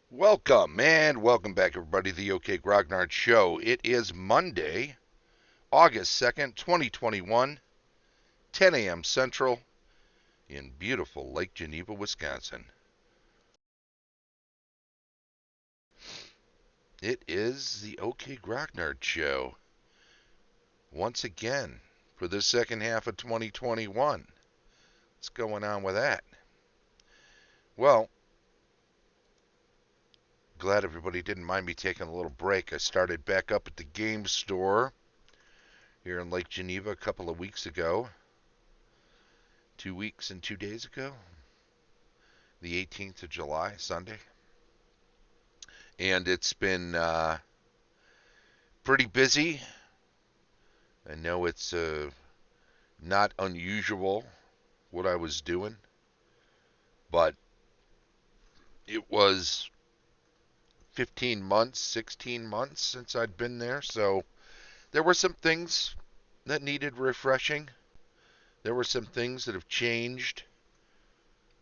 Welcome and welcome back, everybody, to the OK Grognard Show. It is Monday, August 2nd, 2021, 10 a.m. Central in beautiful Lake Geneva, Wisconsin. It is the OK Grognard Show once again for the second half of 2021. What's going on with that? Well, glad everybody didn't mind me taking a little break. I started back up at the game store here in Lake Geneva a couple of weeks ago. 2 weeks and 2 days ago, the 18th of July, Sunday. And it's been pretty busy. I know it's not unusual what I was doing, but it was 15 months, 16 months since I'd been there, so there were some things that needed refreshing. There were some things that have changed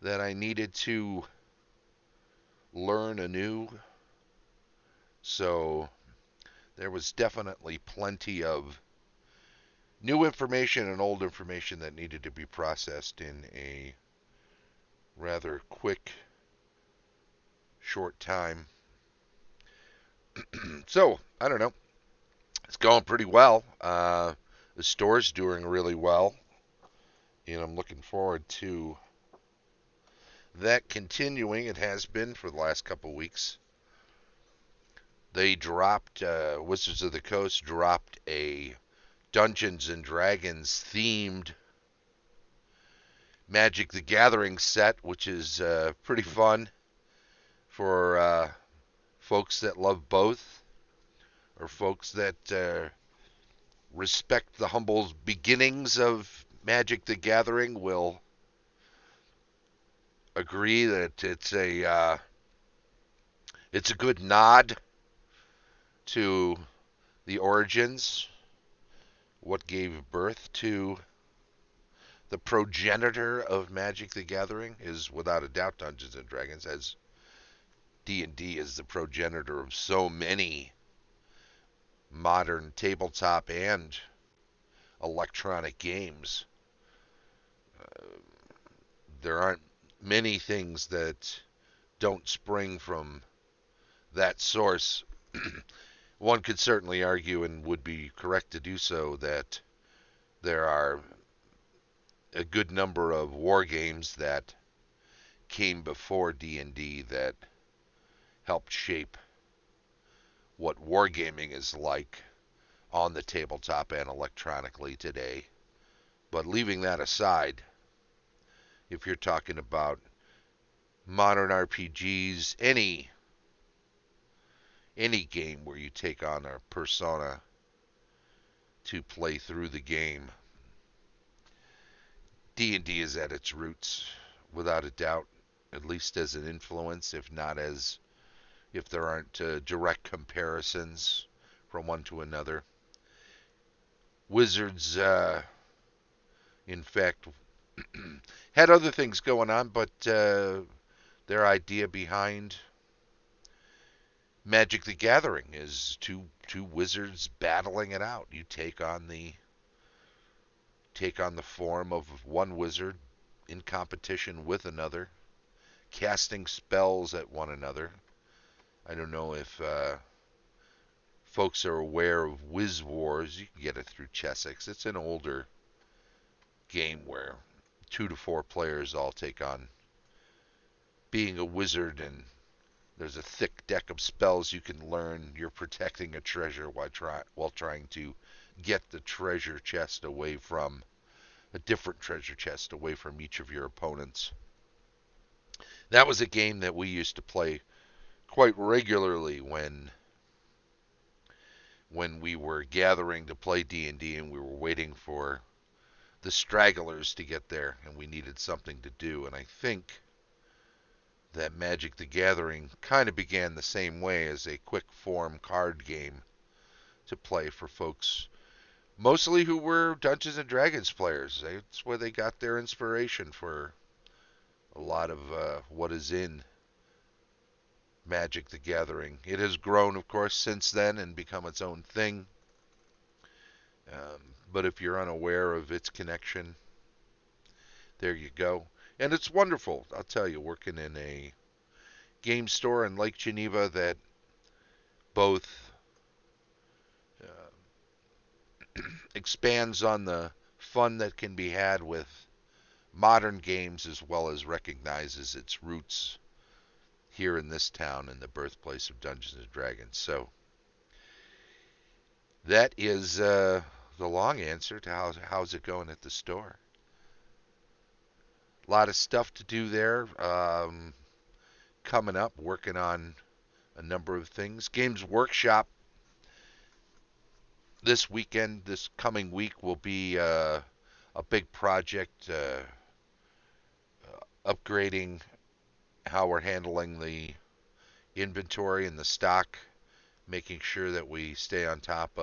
that I needed to learn anew. So there was definitely plenty of new information and old information that needed to be processed in a rather quick, short time. So, I don't know. It's going pretty well. The store's doing really well, and I'm looking forward to that continuing. It has been for the last couple of weeks. They dropped, Wizards of the Coast dropped a Dungeons and Dragons themed Magic the Gathering set, which is pretty fun for folks that love both, or folks that respect the humble beginnings of Magic the Gathering will agree that it's a good nod to the origins, what gave birth to the progenitor of Magic the Gathering is without a doubt Dungeons and Dragons, as D&D is the progenitor of so many modern tabletop and electronic games. Uh, there aren't many things that don't spring from that source. One could certainly argue, and would be correct to do so, that there are a good number of war games that came before D&D that helped shape what wargaming is like on the tabletop and electronically today. But leaving that aside, if you're talking about modern RPGs, any game where you take on a persona to play through the game, D&D is at its roots, without a doubt, at least as an influence, if there aren't direct comparisons from one to another. Wizards, in fact, had other things going on, but their idea behind Magic the Gathering is two wizards battling it out. You take on the form of one wizard in competition with another, casting spells at one another. I don't know if folks are aware of Wiz Wars. You can get it through Chessex. It's an older game where 2 to 4 players all take on being a wizard, and there's a thick deck of spells you can learn. You're protecting a treasure while trying to get the treasure chest away from a different treasure chest away from each of your opponents. That was a game that we used to play quite regularly when we were gathering to play D&D and we were waiting for the stragglers to get there and we needed something to do. And I think that Magic the Gathering kind of began the same way, as a quick form card game to play for folks mostly who were Dungeons and Dragons players. That's where they got their inspiration for a lot of what is in Magic the Gathering. It has grown, of course, since then and become its own thing. But if you're unaware of its connection, there you go. And it's wonderful, I'll tell you, working in a game store in Lake Geneva that both expands on the fun that can be had with modern games as well as recognizes its roots here in this town and the birthplace of Dungeons and Dragons. So that is the long answer to how's it going at the store. A lot of stuff to do there. Coming up, working on a number of things. Games Workshop this weekend, this coming week, will be a big project upgrading how we're handling the inventory and the stock, making sure that we stay uh, on top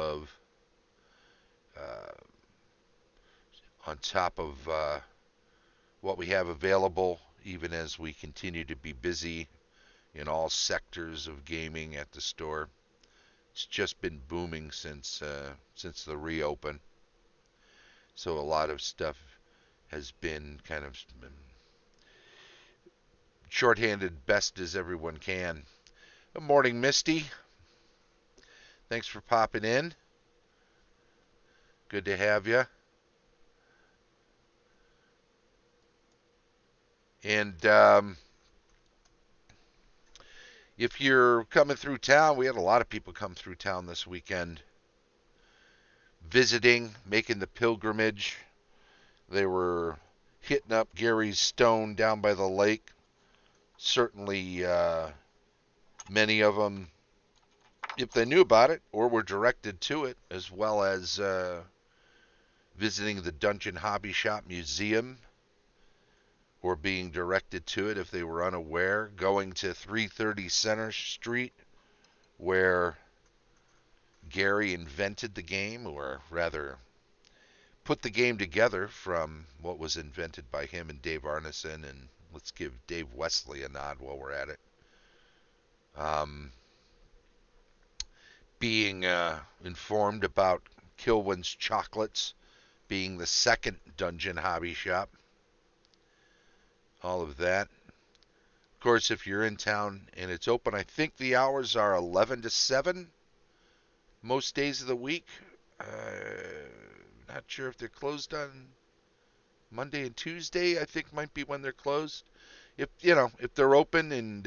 of what we have available, even as we continue to be busy in all sectors of gaming at the store. It's just been booming since the reopen. So a lot of stuff has been kind of shorthanded best as everyone can. Good morning, Misty. Thanks for popping in. Good to have you. And if you're coming through town, we had a lot of people come through town this weekend, visiting, making the pilgrimage. They were hitting up Gary's Stone down by the lake. Certainly, many of them, if they knew about it or were directed to it, as well as visiting the Dungeon Hobby Shop Museum, or being directed to it if they were unaware, going to 330 Center Street, where Gary invented the game, or rather put the game together from what was invented by him and Dave Arneson. And let's give Dave Wesley a nod while we're at it. Being informed about Kilwin's Chocolates being the second Dungeon Hobby Shop. All of that. Of course, if you're in town and it's open, I think the hours are 11 to 7 most days of the week. Not sure if they're closed on Monday and Tuesday. I think might be when they're closed. If they're open and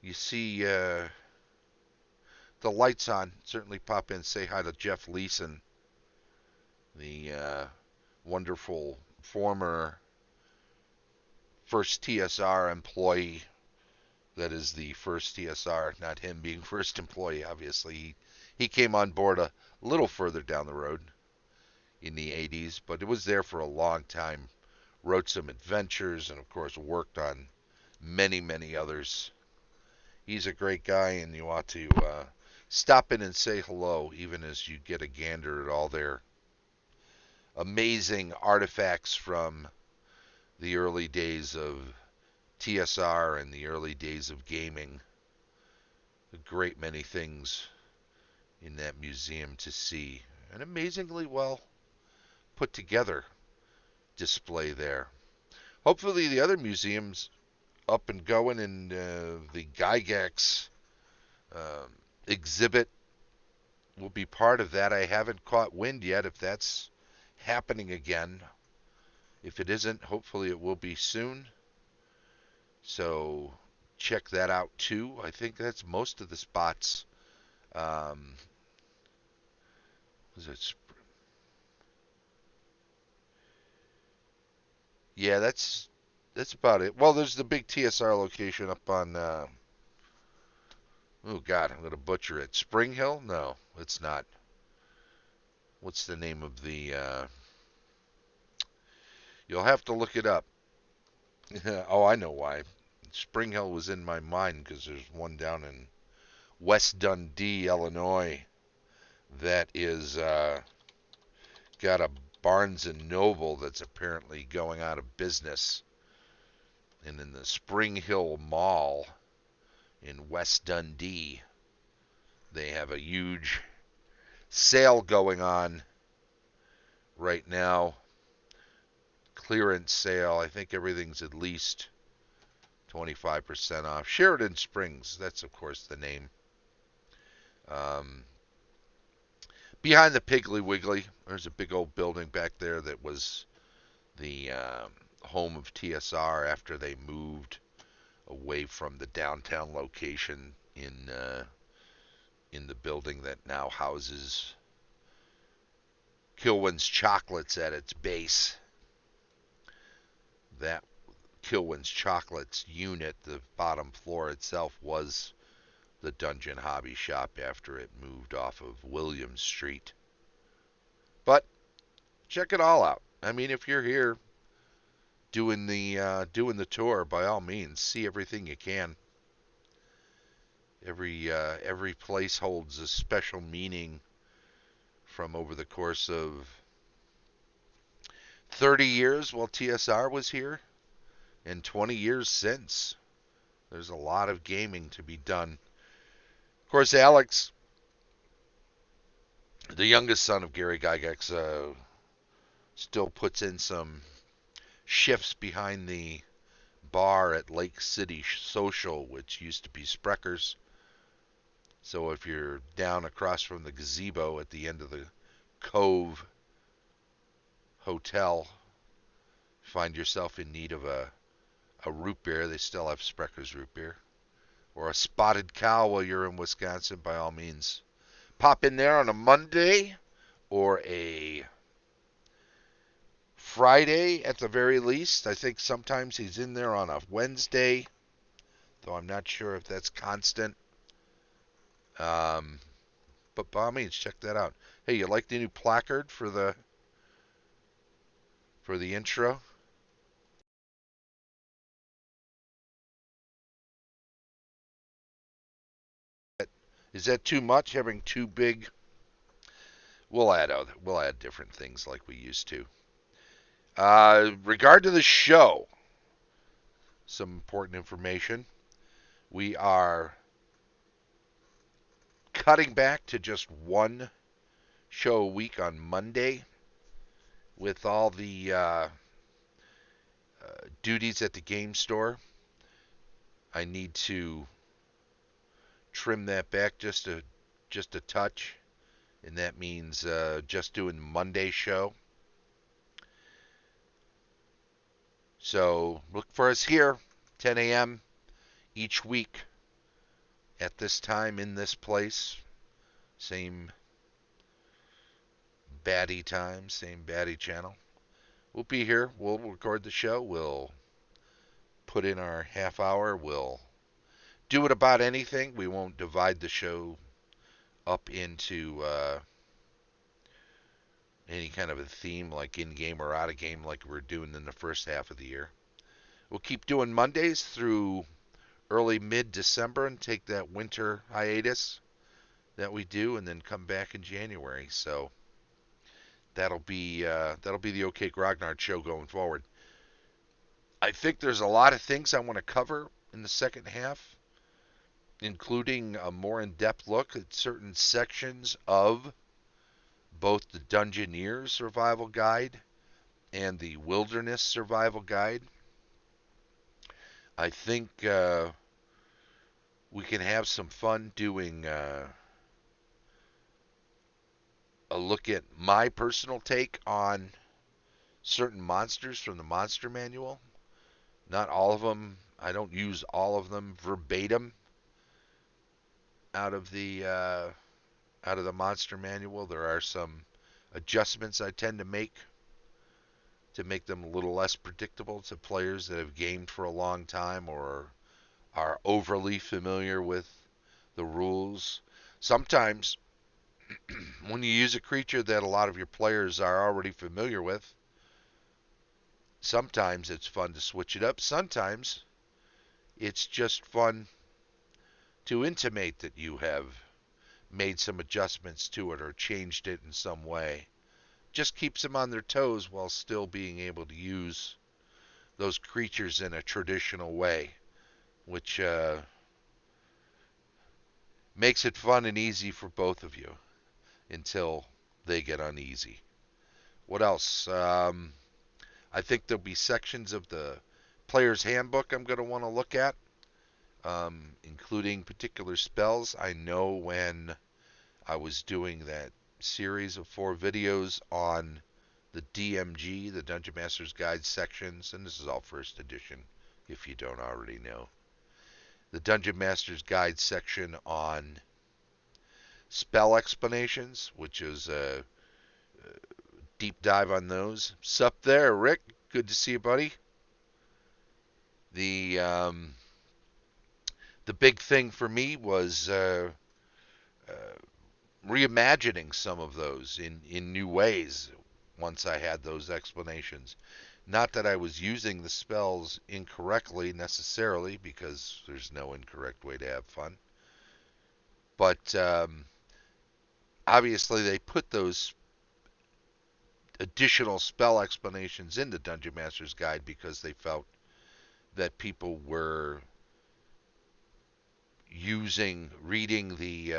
you see the lights on, certainly pop in, say hi to Jeff Leeson, the wonderful former first TSR employee. That is the first TSR, not him being first employee, obviously. He came on board a little further down the road in the 80s, but it was there for a long time. Wrote some adventures and, of course, worked on many, many others. He's a great guy, and you ought to stop in and say hello, even as you get a gander at all their amazing artifacts from the early days of TSR and the early days of gaming. A great many things in that museum to see. An amazingly well put together display there. Hopefully the other museums up and going, and the Gygax exhibit will be part of that. I haven't caught wind yet if that's happening again. If it isn't, hopefully it will be soon. So check that out too. I think that's most of the spots. Was it? Yeah, that's about it. Well, there's the big TSR location up on. Oh God, I'm gonna butcher it. Spring Hill? No, it's not. What's the name of the? You'll have to look it up. Oh, I know why. Spring Hill was in my mind because there's one down in West Dundee, Illinois, that is got a Barnes and Noble that's apparently going out of business. And in the Spring Hill Mall, in West Dundee. They have a huge sale going on right now. Clearance sale. I think everything's at least 25% off. Sheridan Springs, that's of course the name. Um, Behind the Piggly Wiggly, there's a big old building back there that was the home of TSR after they moved away from the downtown location in the building that now houses Kilwin's Chocolates at its base. That Kilwin's Chocolates unit, the bottom floor itself, was the Dungeon Hobby Shop after it moved off of Williams Street. But check it all out. I mean, if you're here doing the tour, by all means, see everything you can. Every place holds a special meaning from over the course of 30 years while TSR was here, and 20 years since. There's a lot of gaming to be done. Of course, Alex, the youngest son of Gary Gygax, still puts in some shifts behind the bar at Lake City Social, which used to be Sprecker's. So if you're down across from the gazebo at the end of the Cove Hotel, find yourself in need of a root beer, they still have Sprecker's root beer. Or a spotted cow while you're in Wisconsin, by all means. Pop in there on a Monday or a Friday at the very least. I think sometimes he's in there on a Wednesday, though I'm not sure if that's constant. But by all means, check that out. Hey, you like the new placard for the intro? Is that too much? Having too big? We'll add different things like we used to. Regard to the show, some important information. We are cutting back to just one show a week on Monday with all the duties at the game store. I need to trim that back just a touch, and that means just doing Monday show. So look for us here, 10 a.m. each week at this time in this place. Same baddie time, same baddie channel. We'll be here. We'll record the show. We'll put in our half hour. We'll do it about anything. We won't divide the show up into any kind of a theme like in-game or out-of-game like we're doing in the first half of the year. We'll keep doing Mondays through early mid-December and take that winter hiatus that we do and then come back in January. So that'll be the OK Grognard show going forward. I think there's a lot of things I want to cover in the second half, including a more in-depth look at certain sections of both the Dungeoneer Survival Guide and the Wilderness Survival Guide. I think we can have some fun doing a look at my personal take on certain monsters from the Monster Manual. Not all of them. I don't use all of them verbatim out of the Monster Manual. There are some adjustments I tend to make them a little less predictable to players that have gamed for a long time or are overly familiar with the rules. Sometimes when you use a creature that a lot of your players are already familiar with, sometimes it's fun to switch it up. Sometimes it's just fun to intimate that you have made some adjustments to it or changed it in some way. Just keeps them on their toes while still being able to use those creatures in a traditional way, which makes it fun and easy for both of you until they get uneasy. What else? I think there'll be sections of the player's handbook I'm going to want to look at, including particular spells. I know when I was doing that series of 4 videos on the DMG, the Dungeon Master's Guide sections, and this is all first edition if you don't already know. The Dungeon Master's Guide section on spell explanations, which is a deep dive on those. Sup there, Rick? Good to see you, buddy. The um, the big thing for me was uh, reimagining some of those in new ways once I had those explanations. Not that I was using the spells incorrectly necessarily, because there's no incorrect way to have fun. But obviously, they put those additional spell explanations in the Dungeon Master's Guide because they felt that people were reading the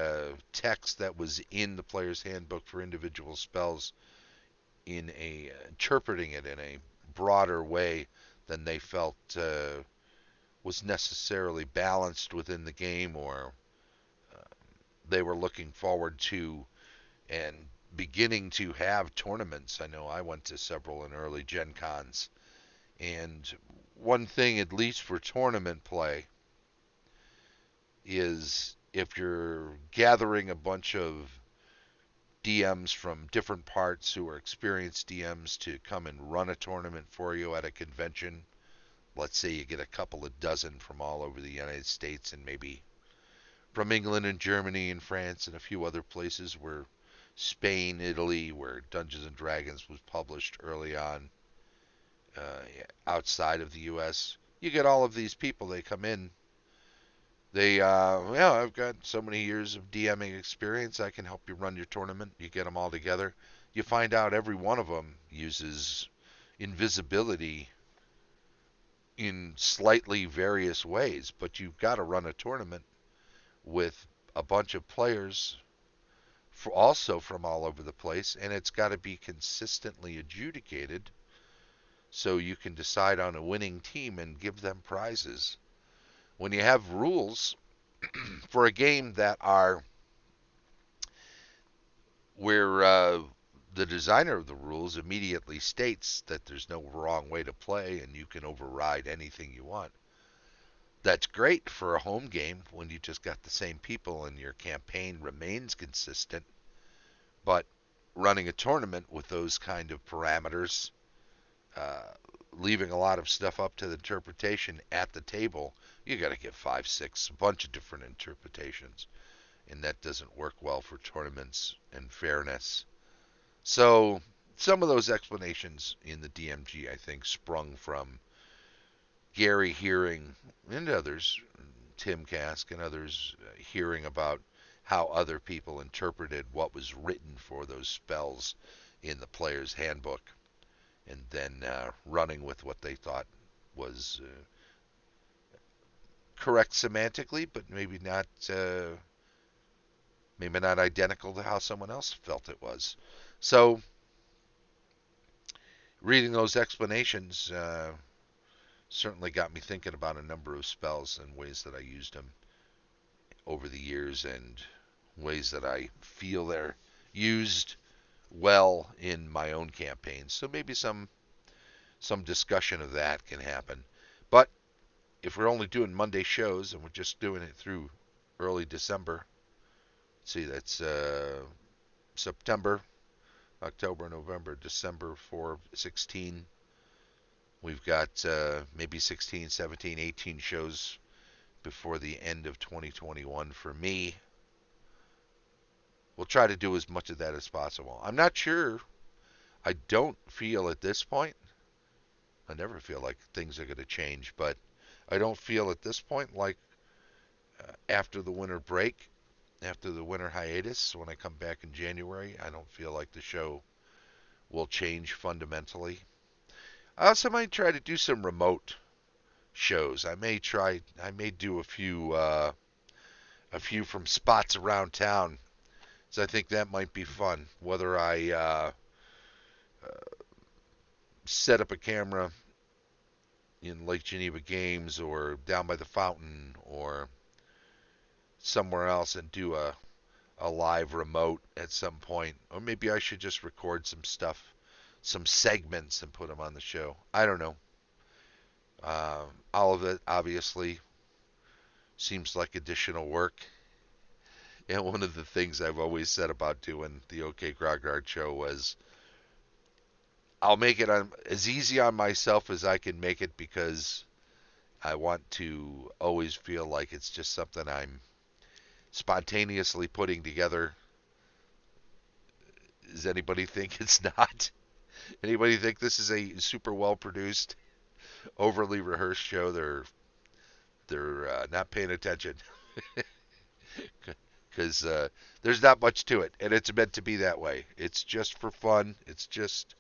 text that was in the player's handbook for individual spells interpreting it in a broader way than they felt was necessarily balanced within the game, or uh, they were looking forward to and beginning to have tournaments. I know I went to several in early Gen Cons, and one thing, at least for tournament play, is if you're gathering a bunch of DMs from different parts who are experienced DMs to come and run a tournament for you at a convention. Let's say you get a couple of dozen from all over the United States and maybe from England and Germany and France and a few other places, where Spain, Italy, where Dungeons and Dragons was published early on, uh, outside of the U.S. You get all of these people. They come in. Well, I've got so many years of DMing experience. I can help you run your tournament. You get them all together. You find out every one of them uses invisibility in slightly various ways, but you've got to run a tournament with a bunch of players also from all over the place, and it's got to be consistently adjudicated so you can decide on a winning team and give them prizes. When you have rules for a game that are where the designer of the rules immediately states that there's no wrong way to play and you can override anything you want, that's great for a home game when you just got the same people and your campaign remains consistent. But running a tournament with those kind of parameters, uh, leaving a lot of stuff up to the interpretation at the table, you got to get 5, 6, a bunch of different interpretations, and that doesn't work well for tournaments and fairness. So some of those explanations in the DMG, I think, sprung from Gary hearing, and others, Tim Kask and others, hearing about how other people interpreted what was written for those spells in the player's handbook, and then running with what they thought was correct semantically, but maybe not identical to how someone else felt it was. So reading those explanations certainly got me thinking about a number of spells and ways that I used them over the years, and ways that I feel they're used well in my own campaigns. So maybe some discussion of that can happen. But if we're only doing Monday shows and we're just doing it through early December, see, that's September, October, November, December for 16. We've got maybe 16, 17, 18 shows before the end of 2021 for me. We'll try to do as much of that as possible. I'm not sure. I don't feel at this point, I never feel like things are going to change, but I don't feel at this point like after the winter break, after the winter hiatus, when I come back in January, I don't feel like the show will change fundamentally. I also might try to do some remote shows. I may do a few a few from spots around town. So I think that might be fun. Whether I set up a camera in Lake Geneva Games or down by the fountain or somewhere else and do a live remote at some point. Or maybe I should just record some stuff, some segments, and put them on the show. I don't know. All of it obviously seems like additional work. And one of the things I've always said about doing the OK Grognard show was I'll make it on as easy on myself as I can make it because I want to always feel like it's just something I'm spontaneously putting together. Does anybody think it's not? Anybody think this is a super well produced, overly rehearsed show? They're not paying attention because there's not much to it, and it's meant to be that way. It's just for fun. It's just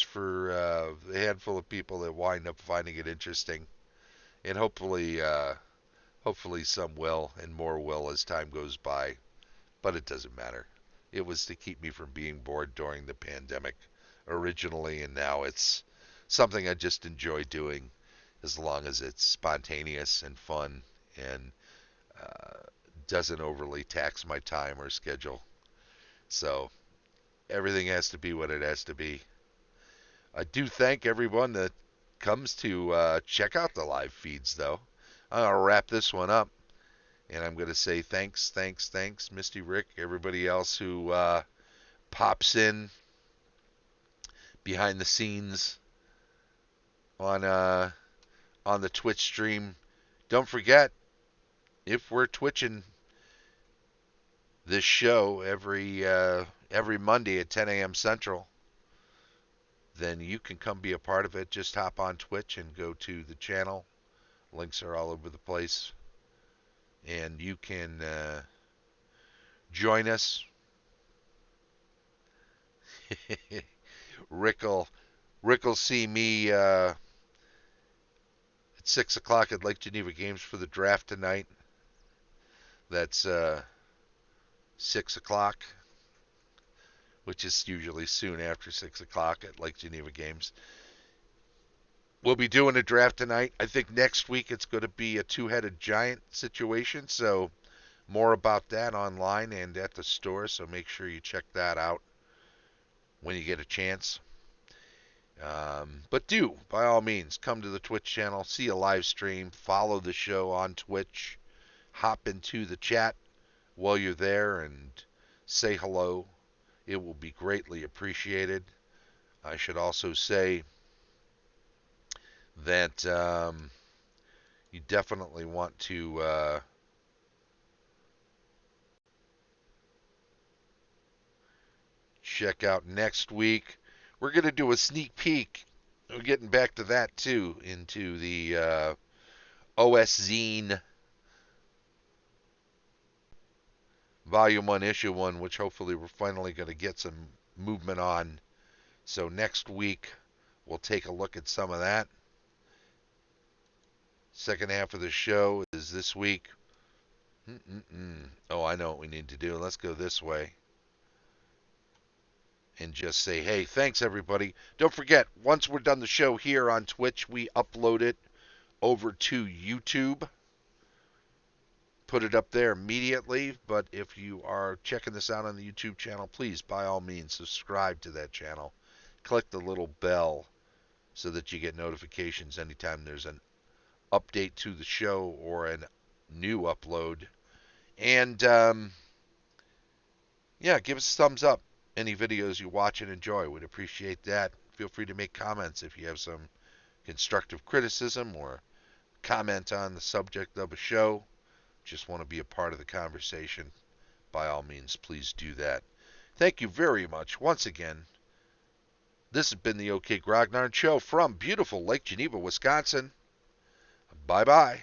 for a handful of people that wind up finding it interesting, and hopefully some will, and more will as time goes by. But it doesn't matter. It was to keep me from being bored during the pandemic originally, and now it's something I just enjoy doing as long as it's spontaneous and fun and uh, doesn't overly tax my time or schedule. So everything has to be what it has to be. I do thank everyone that comes to check out the live feeds, though. I'm going to wrap this one up, and I'm going to say thanks, Misty, Rick, everybody else who pops in behind the scenes on the Twitch stream. Don't forget, if we're twitching this show every Monday at 10 a.m. Central, then you can come be a part of it. Just hop on Twitch and go to the channel. Links are all over the place, and you can join us. Rick'll see me at 6 o'clock at Lake Geneva Games for the draft tonight. That's 6 o'clock, which is usually soon after 6 o'clock at Lake Geneva Games. We'll be doing a draft tonight. I think next week it's going to be a two-headed giant situation, so more about that online and at the store, so make sure you check that out when you get a chance. But do, by all means, come to the Twitch channel, see a live stream, follow the show on Twitch, hop into the chat while you're there and say hello. It will be greatly appreciated. I should also say that you definitely want to check out next week. We're going to do a sneak peek. We're getting back to that too, into the OS Zine Volume 1, Issue 1, which hopefully we're finally going to get some movement on. So next week, we'll take a look at some of that. Second half of the show is this week. Oh, I know what we need to do. Let's go this way and just say, hey, thanks, everybody. Don't forget, once we're done the show here on Twitch, we upload it over to YouTube. Put it up there immediately, but if you are checking this out on the YouTube channel, please, by all means, subscribe to that channel. Click the little bell so that you get notifications anytime there's an update to the show or a new upload. And, yeah, give us a thumbs up. Any videos you watch and enjoy, we'd appreciate that. Feel free to make comments if you have some constructive criticism or comment on the subject of a show. Just want to be a part of the conversation. By all means, please do that. Thank you very much once again. This has been the OK Grognard Show from beautiful Lake Geneva, Wisconsin. Bye-bye.